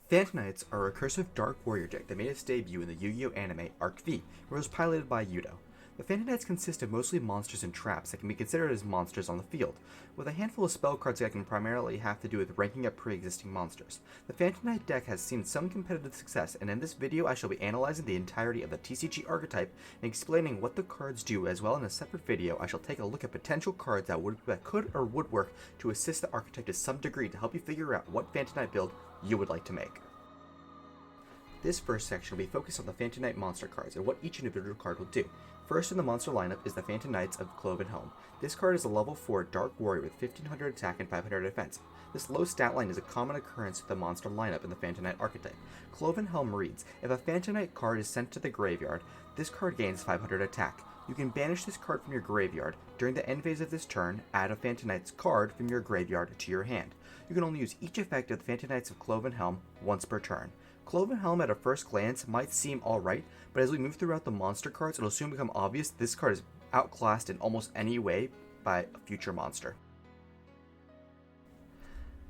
Phantom are a recursive Dark Warrior deck that made its debut in the Yu-Gi-Oh! Anime Arc V, where it was piloted by Yudo. The Phantom consist of mostly monsters and traps that can be considered as monsters on the field, with a handful of spell cards that can primarily have to do with ranking up pre-existing monsters. The Phantom deck has seen some competitive success, and in this video I shall be analyzing the entirety of the TCG archetype and explaining what the cards do, as well in a separate video I shall take a look at potential cards that could or would work to assist the archetype to some degree to help you figure out what Phantom build you would like to make. This first section will be focused on the Phantom Knight monster cards and what each individual card will do. First in the monster lineup is the Phantom Knights of Cloven Helm. This card is a level 4 Dark Warrior with 1500 attack and 500 defense. This low stat line is a common occurrence with the monster lineup in the Phantom Knight archetype. Cloven Helm reads, if a Phantom Knight card is sent to the graveyard, this card gains 500 attack. You can banish this card from your graveyard. During the end phase of this turn, add a Phantom Knight's card from your graveyard to your hand. You can only use each effect of the Phantom Knights of Cloven Helm once per turn. Cloven Helm at a first glance might seem alright, but as we move throughout the monster cards, it'll soon become obvious this card is outclassed in almost any way by a future monster.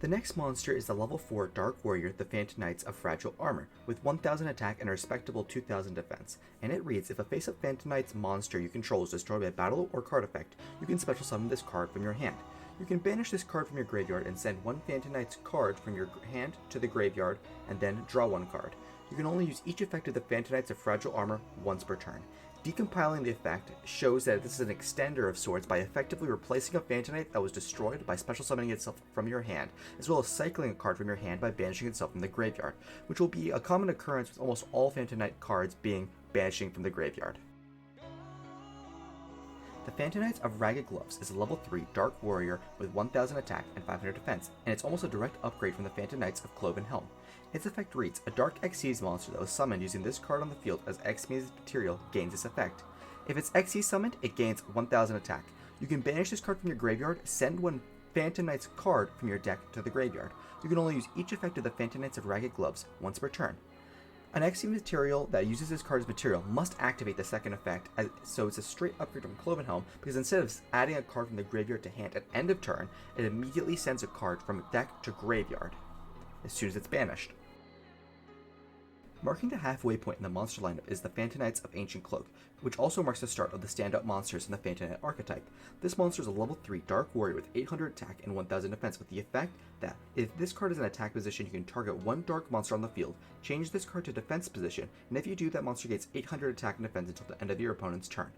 The next monster is the level 4 Dark Warrior, the Phantom Knights of Fragile Armor, with 1000 attack and a respectable 2000 defense, and it reads, if a face-up Phantom Knights monster you control is destroyed by a battle or card effect, you can special summon this card from your hand. You can banish this card from your graveyard and send one Phantom Knight's card from your hand to the graveyard, and then draw one card. You can only use each effect of the Phantom Knights of Fragile Armor once per turn. Decompiling the effect shows that this is an extender of sorts by effectively replacing a Phantom Knight that was destroyed by special summoning itself from your hand, as well as cycling a card from your hand by banishing itself from the graveyard, which will be a common occurrence with almost all Phantom Knight cards being banishing from the graveyard. The Phantom Knights of Ragged Gloves is a level 3 Dark Warrior with 1000 attack and 500 defense, and it's almost a direct upgrade from the Phantom Knights of Cloven Helm. Its effect reads, a Dark Xyz monster that was summoned using this card on the field as Xyz material gains this effect. If it's Xyz summoned, it gains 1000 attack. You can banish this card from your graveyard, send one Phantom Knights card from your deck to the graveyard. You can only use each effect of the Phantom Knights of Ragged Gloves once per turn. An Xyz material that uses this card as material must activate the second effect, so it's a straight upgrade from Cloven Helm, because instead of adding a card from the graveyard to hand at end of turn, it immediately sends a card from deck to graveyard as soon as it's banished. Marking the halfway point in the monster lineup is the Phantom Knights of Ancient Cloak, which also marks the start of the standout monsters in the Phantom Knight archetype. This monster is a level 3 Dark Warrior with 800 attack and 1000 defense, with the effect that if this card is in attack position, you can target one dark monster on the field, change this card to defense position, and if you do, that monster gets 800 attack and defense until the end of your opponent's turn.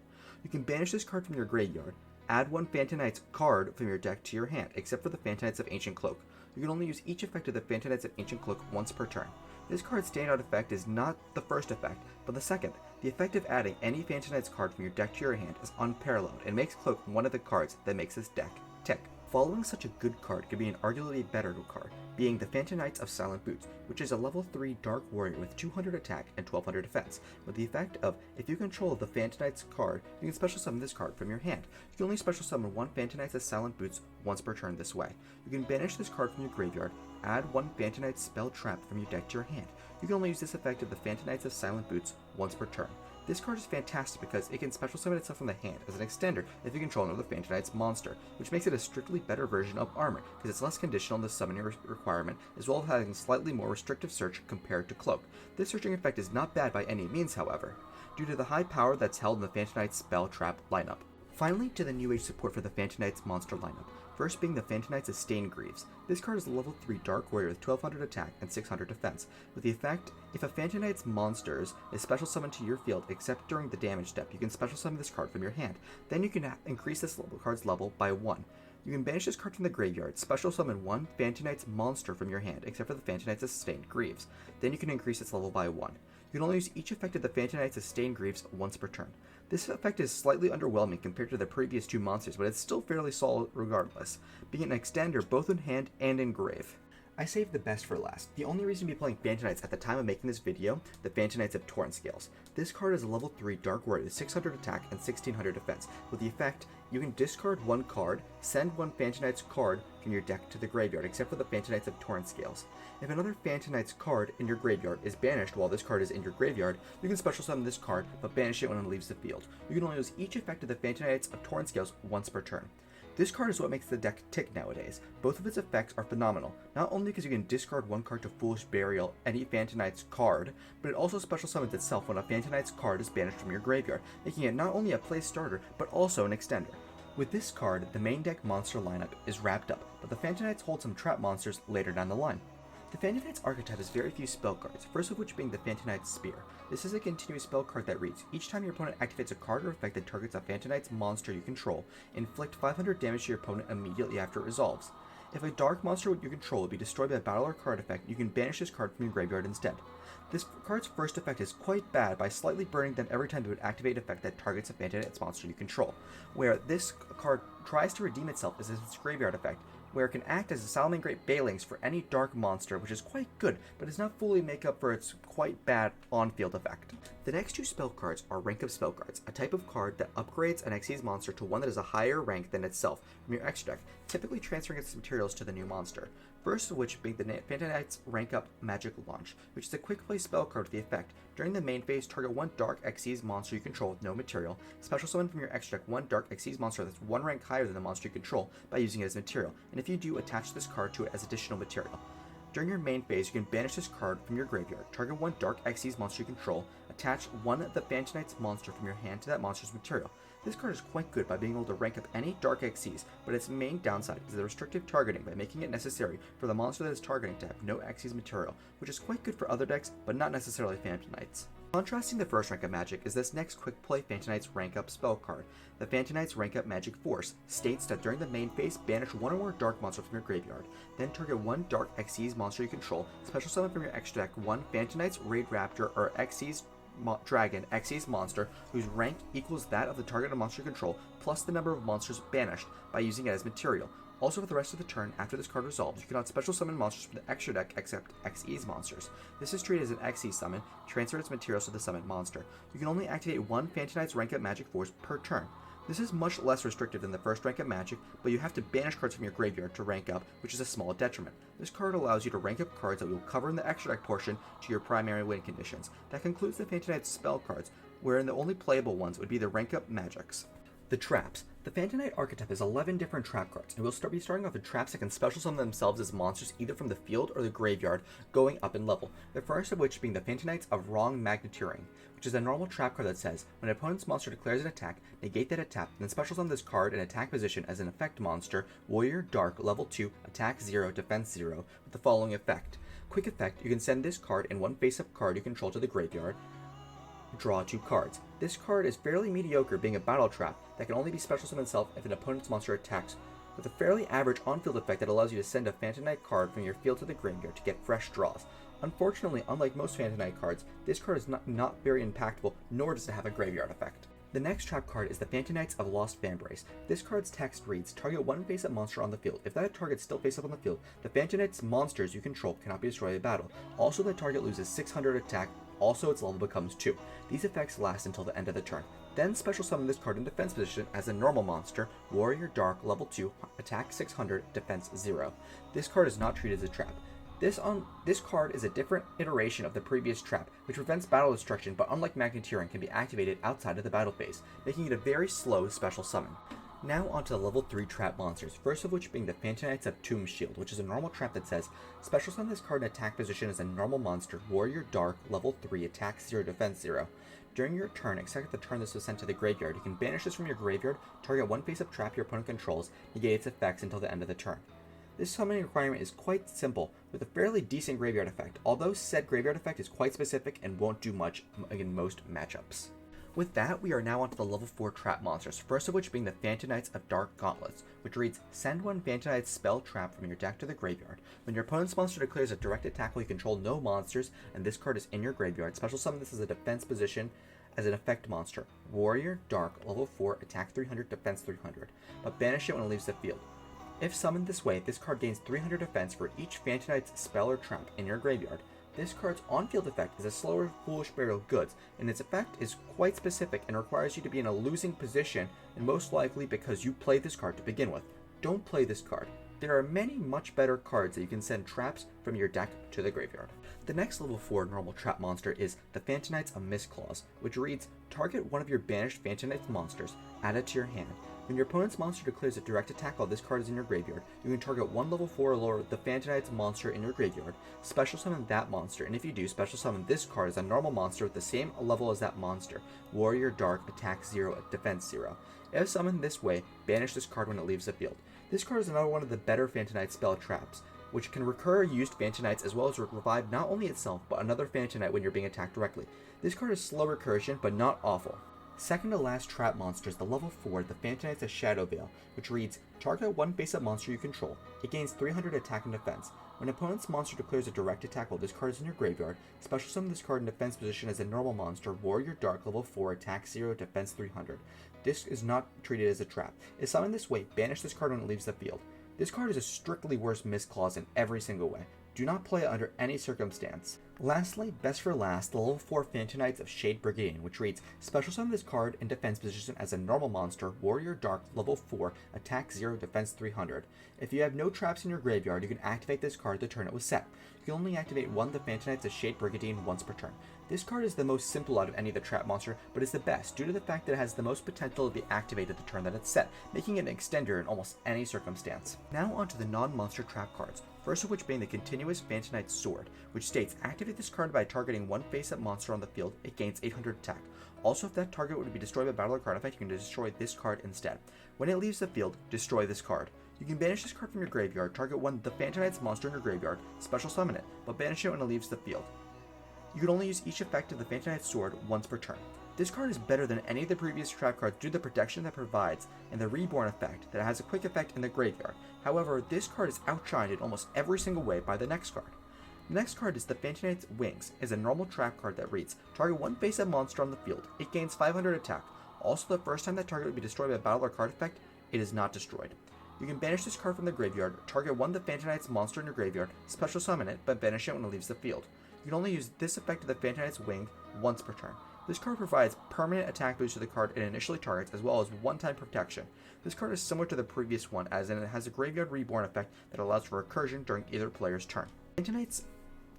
You can banish this card from your graveyard, add one Phantom Knight's card from your deck to your hand, except for the Phantom Knights of Ancient Cloak. You can only use each effect of the Phantom Knights of Ancient Cloak once per turn. This card's standout effect is not the first effect, but the second. The effect of adding any Phantom Knights card from your deck to your hand is unparalleled and makes Cloak one of the cards that makes this deck tick. Following such a good card could be an arguably better card, being the Phantom Knights of Silent Boots, which is a level 3 Dark Warrior with 200 attack and 1200 defense, with the effect of, if you control the Phantom Knights card, you can special summon this card from your hand. You can only special summon one Phantom Knights of Silent Boots once per turn this way. You can banish this card from your graveyard, add one Phantom Knight's spell trap from your deck to your hand. You can only use this effect of the Phantom Knights of Silent Boots once per turn. This card is fantastic because it can special summon itself from the hand as an extender if you control another Phantom Knights monster, which makes it a strictly better version of Armor, because it's less conditional on the summoning requirement, as well as having slightly more restrictive search compared to Cloak. This searching effect is not bad by any means, however, due to the high power that's held in the Phantom Knights spell trap lineup. Finally, to the New Age support for the Phantom Knights monster lineup, first being the Phantom Knights of Stained Greaves. This card is a level 3 Dark Warrior with 1200 attack and 600 defense, with the effect, if a Phantom Knights monsters is special summoned to your field except during the damage step, you can special summon this card from your hand. Then you can increase this card's level by 1. You can banish this card from the graveyard, special summon one Phantom Knights monster from your hand, except for the Phantom Knights of Stained Greaves. Then you can increase its level by 1. You can only use each effect of the Phantom Knights of Stained Greaves once per turn. This effect is slightly underwhelming compared to the previous two monsters, but it's still fairly solid regardless, being an extender both in hand and in grave. I saved the best for last. The only reason to be playing Phantom Knights at the time of making this video, the Phantom Knights of Torrent Scales. This card is a level 3 Dark Warrior with 600 attack and 1600 defense, with the effect, you can discard one card, send one Phantom Knights card from your deck to the graveyard, except for the Phantom Knights of Torrent Scales. If another Phantom Knights card in your graveyard is banished while this card is in your graveyard, you can special summon this card, but banish it when it leaves the field. You can only use each effect of the Phantom Knights of Torrent Scales once per turn. This card is what makes the deck tick nowadays. Both of its effects are phenomenal, not only because you can discard one card to Foolish Burial any Fantonite's card, but it also special summons itself when a Fantonite's card is banished from your graveyard, making it not only a play starter, but also an extender. With this card, the main deck monster lineup is wrapped up, but the Fantonites hold some trap monsters later down the line. The Fantonite's archetype has very few spell cards, first of which being the Fantonite's Spear. This is a continuous spell card that reads, each time your opponent activates a card or effect that targets a Fantonite's monster you control, inflict 500 damage to your opponent immediately after it resolves. If a dark monster you control would be destroyed by a battle or card effect, you can banish this card from your graveyard instead. This card's first effect is quite bad by slightly burning them every time it would activate an effect that targets a Fantonite's monster you control, where this card tries to redeem itself as its graveyard effect, where it can act as a Salamangreat Balings for any dark monster, which is quite good, but does not fully make up for its quite bad on-field effect. The next two spell cards are Rank of Spell Cards, a type of card that upgrades an Xyz monster to one that is a higher rank than itself from your extra deck, typically transferring its materials to the new monster. First of which being the Fantonite's Rank Up Magic Launch, which is a quick play spell card with the effect. During the main phase, target one Dark Xyz monster you control with no material, special summon from your extra deck one Dark Xyz monster that's one rank higher than the monster you control by using it as material, and if you do, attach this card to it as additional material. During your main phase, you can banish this card from your graveyard, target one Dark Xyz monster you control, attach one of the Fantonite's monster from your hand to that monster's material. This card is quite good by being able to rank up any Dark Xyz, but its main downside is the restrictive targeting by making it necessary for the monster that is targeting to have no Xyz material, which is quite good for other decks, but not necessarily Fantonites. Contrasting the first rank of magic is this next quick play Fantonite's Rank Up spell card. The Fantonite's Rank Up Magic Force states that during the main phase, banish one or more dark monsters from your graveyard, then target one Dark Xyz monster you control, special summon from your extra deck one Fantonite's Raid Raptor or Xyz Dragon Xyz monster whose rank equals that of the targeted monster you control, plus the number of monsters banished by using it as material. Also, for the rest of the turn after this card resolves, you cannot special summon monsters from the extra deck except Xyz monsters. This is treated as an Xyz summon, transfer its materials to the summoned monster. You can only activate one Fantonite's Rank Up Magic Force per turn. This is much less restrictive than the first rank of magic, but you have to banish cards from your graveyard to rank up, which is a small detriment. This card allows you to rank up cards that will cover in the extra deck portion to your primary win conditions. That concludes the Fantonite's spell cards, wherein the only playable ones would be the rank up magics. The traps. The Fantonite archetype has 11 different trap cards, and we'll be starting off with traps that can special summon themselves as monsters either from the field or the graveyard, going up in level. The first of which being the Fantonites of Wrong Magnituring, which is a normal trap card that says, when an opponent's monster declares an attack, negate that attack, then special summon this card in attack position as an effect monster, Warrior Dark, level 2, attack 0, defense 0, with the following effect. Quick effect, you can send this card and one face-up card you control to the graveyard. Draw 2 cards. This card is fairly mediocre, being a battle trap that can only be special summoned itself if an opponent's monster attacks, with a fairly average on-field effect that allows you to send a Fantonite card from your field to the graveyard to get fresh draws. Unfortunately, unlike most Fantonite cards, this card is not very impactful, nor does it have a graveyard effect. The next trap card is the Fantonites of Lost Fanbrace. This card's text reads, target one face-up monster on the field. If that target is still face-up on the field, the Fantonite's monsters you control cannot be destroyed in battle. Also, the target loses 600 attack. Also, its level becomes 2. These effects last until the end of the turn. Then special summon this card in defense position as a normal monster, Warrior Dark, level 2, attack 600, defense 0. This card is not treated as a trap. This card is a different iteration of the previous trap, which prevents battle destruction, but unlike Magneteering, can be activated outside of the battle phase, making it a very slow special summon. Now onto the level 3 trap monsters, first of which being the Fantonites of Tomb Shield, which is a normal trap that says, special summon this card in attack position as a normal monster, Warrior Dark, level 3, attack 0, defense 0. During your turn, except the turn this was sent to the graveyard, you can banish this from your graveyard, target one face-up trap your opponent controls, negate its effects until the end of the turn. This summoning requirement is quite simple, with a fairly decent graveyard effect, although said graveyard effect is quite specific and won't do much in most matchups. With that, we are now onto the level 4 trap monsters, first of which being the Fantonites of Dark Gauntlets, which reads, send one Fantonite spell trap from your deck to the graveyard. When your opponent's monster declares a direct attack while you control no monsters, and this card is in your graveyard, special summon this as a defense position as an effect monster, Warrior Dark, level 4, attack 300, defense 300, but banish it when it leaves the field. If summoned this way, this card gains 300 defense for each Fantonite's spell or trap in your graveyard. This card's on-field effect is a slower Foolish Burial Goods, and its effect is quite specific and requires you to be in a losing position, and most likely because you played this card to begin with. Don't play this card. There are many much better cards that you can send traps from your deck to the graveyard. The next level 4 normal trap monster is the Fantonites of Mistclaws, which reads, target one of your banished Fantonite monsters, add it to your hand. When your opponent's monster declares a direct attack while this card is in your graveyard, you can target one level 4 or lower the Fantonite's monster in your graveyard, special summon that monster, and if you do, special summon this card as a normal monster with the same level as that monster, Warrior Dark, attack 0, defense 0. If summoned this way, banish this card when it leaves the field. This card is another one of the better Fantonite spell traps, which can recur used Fantonites as well as revive not only itself, but another Fantonite when you're being attacked directly. This card is slow recursion, but not awful. Second to last trap monster is the level 4, the Fantonite's Shadow Veil, which reads, target one face-up monster you control. It gains 300 attack and defense. When an opponent's monster declares a direct attack while this card is in your graveyard, special summon this card in defense position as a normal monster, Warrior Dark, level 4, attack 0, defense 300. This is not treated as a trap. If summoned this way, banish this card when it leaves the field. This card is a strictly worse miss clause in every single way. Do not play it under any circumstance. Lastly, best for last, the level 4 Fantonites of Shade Brigadier, which reads, special summon this card in defense position as a normal monster, Warrior Dark, level 4, attack 0, defense 300. If you have no traps in your graveyard, you can activate this card the turn it was set. You can only activate one of the Fantonites of Shade Brigadier once per turn. This card is the most simple out of any of the trap monster, but is the best due to the fact that it has the most potential to be activated the turn that it's set, making it an extender in almost any circumstance. Now onto the non-monster trap cards, first of which being the continuous Fantonite Sword, which states, activate this card by targeting one face-up monster on the field, it gains 800 attack. Also, if that target would be destroyed by battle or card effect, you can destroy this card instead. When it leaves the field, destroy this card. You can banish this card from your graveyard, target one of the Fantonite's monster in your graveyard, special summon it, but banish it when it leaves the field. You can only use each effect of the Fantonite Sword once per turn. This card is better than any of the previous trap cards due to the protection that provides and the Reborn effect that has a quick effect in the graveyard. However, this card is outshined in almost every single way by the next card. The next card is the Fantonite's Wings, is a normal trap card that reads, target one face-up monster on the field, it gains 500 attack. Also, the first time that target would be destroyed by a battle or card effect, it is not destroyed. You can banish this card from the graveyard, target one of the Fantonite's monster in your graveyard, special summon it, but banish it when it leaves the field. You can only use this effect of the Fantonite's Wing once per turn. This card provides permanent attack boost to the card it initially targets, as well as one-time protection. This card is similar to the previous one, as in it has a Graveyard Reborn effect that allows for recursion during either player's turn. Fantonite's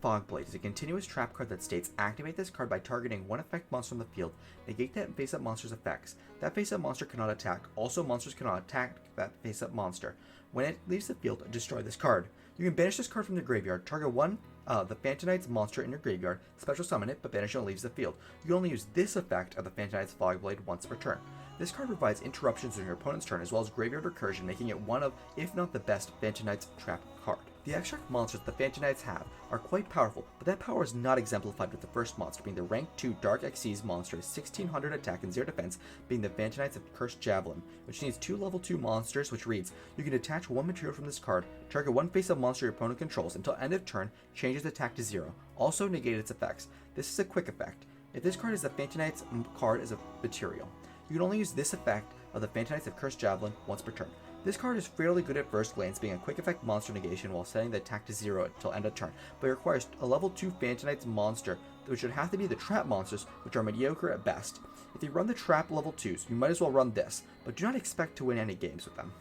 Fogblade is a continuous trap card that states, activate this card by targeting one effect monster on the field, negate that face-up monster's effects. That face-up monster cannot attack. Also, monsters cannot attack that face-up monster. When it leaves the field, destroy this card. You can banish this card from the graveyard, target one the Fantonite's monster in your graveyard, special summon it, but banish it when it leaves the field. You can only use this effect of the Fantonite's Fogblade once per turn. This card provides interruptions on your opponent's turn as well as graveyard recursion, making it one of, if not the best, Fantonite's trap card. The extract monsters the Fantonites have are quite powerful, but that power is not exemplified with the first monster being the rank 2 Dark Xyz monster, 1600 attack and 0 defense, being the Fantonites of Cursed Javelin, which needs 2 level 2 monsters, which reads, you can attach one material from this card, target one face-up monster your opponent controls until end of turn, changes attack to 0, also negate its effects. This is a quick effect. If this card is the Fantonites card as a material, you can only use this effect of the Fantonites of Cursed Javelin once per turn. This card is fairly good at first glance, being a quick effect monster negation while setting the attack to 0 until end of turn, but it requires a level 2 Fantonite's monster, which would have to be the trap monsters, which are mediocre at best. If you run the trap level 2s, you might as well run this, but do not expect to win any games with them.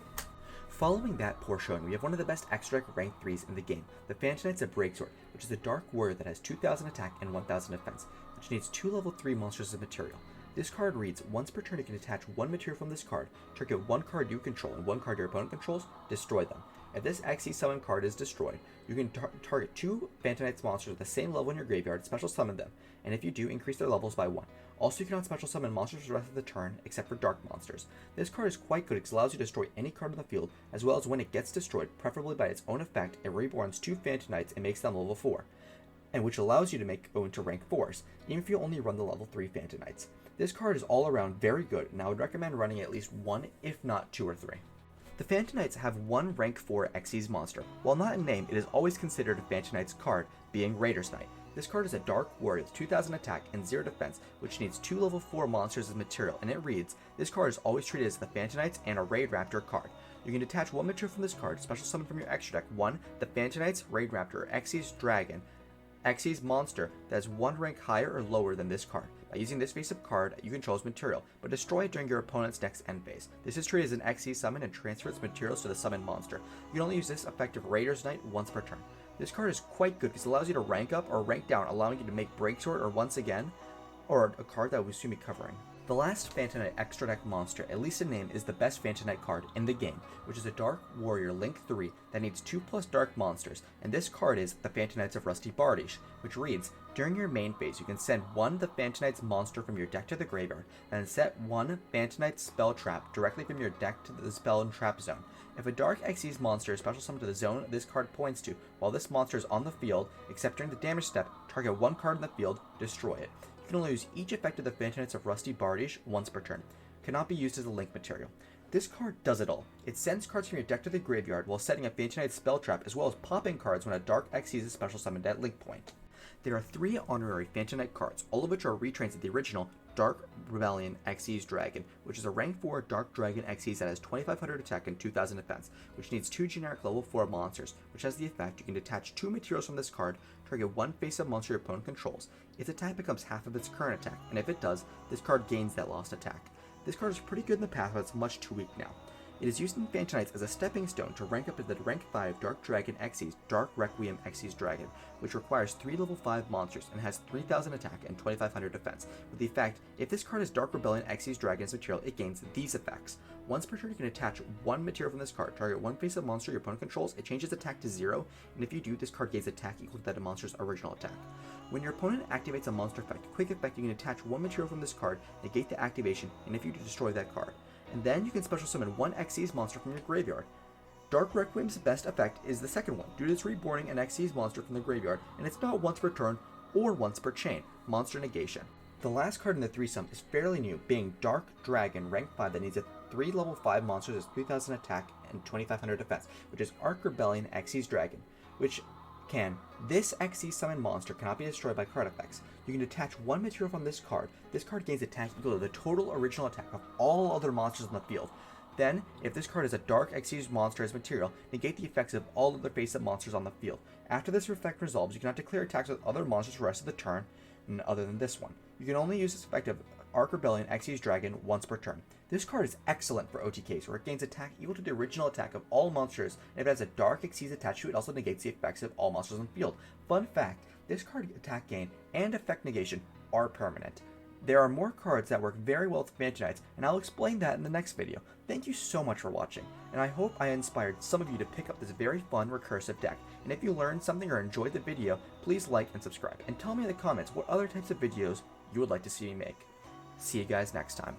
Following that portion, we have one of the best extra rank 3s in the game, the Fantonites of Breaksword, which is a dark warrior that has 2000 attack and 1000 defense, which needs 2 level 3 monsters as material. This card reads, once per turn you can attach one material from this card, target one card you control and one card your opponent controls, destroy them. If this Xyz summon card is destroyed, you can target 2 Fantonites monsters at the same level in your graveyard, special summon them, and if you do, increase their levels by 1. Also, you cannot special summon monsters for the rest of the turn, except for dark monsters. This card is quite good because it allows you to destroy any card on the field, as well as when it gets destroyed, preferably by its own effect, it reborns 2 Fantonites and makes them level 4, and which allows you to go into rank 4s, even if you only run the level 3 Fantonites. This card is all around very good, and I would recommend running at least 1, if not 2 or 3. The Fantonites have one rank 4 Xyz monster. While not in name, it is always considered a Fantonite's card, being Raider's Knight. This card is a dark warrior with 2000 attack and 0 defense, which needs 2 level 4 monsters as material, and it reads, this card is always treated as the Fantonites and a Raid Raptor card. You can detach one material from this card, special summon from your extra deck 1, the Fantonites, Raid Raptor, or Xyz Dragon, Xyz monster that is 1 rank higher or lower than this card. By using this face-up card, you control its material, but destroy it during your opponent's next end phase. This is treated as an Xyz summon and transfers its materials to the summoned monster. You can only use this effect of Raider's Knight once per turn. This card is quite good because it allows you to rank up or rank down, allowing you to make Breaksword or once again, or a card that we will soon be covering. The last Fantanite extra deck monster, at least in name, is the best Fantanite card in the game, which is a Dark Warrior Link 3 that needs 2+ dark monsters, and this card is the Fantanites of Rusty Bardish, which reads, during your main phase, you can send one the Fantanite's monster from your deck to the graveyard, and then set one Fantanite spell trap directly from your deck to the spell and trap zone. If a Dark Xyz monster is special summoned to the zone this card points to, while this monster is on the field, except during the damage step, target one card in the field, destroy it. You can only use each effect of the Fantanites of Rusty Bardish once per turn. Cannot be used as a link material. This card does it all. It sends cards from your deck to the graveyard while setting a Fantanite spell trap, as well as popping cards when a Dark Xyz is special summoned at link point. There are 3 honorary Fantanite cards, all of which are retrains of the original Dark Rebellion Xyz Dragon, which is a rank 4 Dark Dragon Xyz that has 2500 attack and 2000 defense, which needs 2 generic level 4 monsters, which has the effect you can detach 2 materials from this card, target one face-up monster your opponent controls. Its attack becomes half of its current attack, and if it does, this card gains that lost attack. This card is pretty good in the past, but it's much too weak now. It is used in Fantanites as a stepping stone to rank up to the rank 5 Dark Dragon Xyz Dark Requiem Xyz Dragon, which requires 3 level 5 monsters and has 3000 attack and 2500 defense, with the effect, if this card is Dark Rebellion Xyz Dragon as material, it gains these effects. Once per turn you can attach one material from this card, target one face-up monster your opponent controls, it changes attack to 0, and if you do, this card gains attack equal to that monster's original attack. When your opponent activates a monster effect, quick effect, you can attach one material from this card, negate the activation, and if you do, destroy that card. And then you can special summon one Xyz monster from your graveyard. Dark Requiem's best effect is the second one, due to its reborning an Xyz monster from the graveyard, and it's not once per turn or once per chain, monster negation. The last card in the threesome is fairly new, being Dark Dragon rank 5 that needs a 3 level 5 monsters as 3000 attack and 2500 defense, which is Arc Rebellion Xyz Dragon, which this Xyz summon monster cannot be destroyed by card effects. You can detach one material from this card. This card gains attack equal to the total original attack of all other monsters on the field. Then, if this card is a Dark Xyz monster as material, negate the effects of all other face-up monsters on the field. After this effect resolves, you cannot declare attacks with other monsters for the rest of the turn, other than this one. You can only use this effect of Arc Rebellion Xyz Dragon once per turn. This card is excellent for OTKs, where it gains attack equal to the original attack of all monsters, and if it has a Dark Xyz attached to it, it also negates the effects of all monsters on the field. Fun fact, this card attack gain and effect negation are permanent. There are more cards that work very well with Fantanites, and I'll explain that in the next video. Thank you so much for watching, and I hope I inspired some of you to pick up this very fun recursive deck. And if you learned something or enjoyed the video, please like and subscribe, and tell me in the comments what other types of videos you would like to see me make. See you guys next time.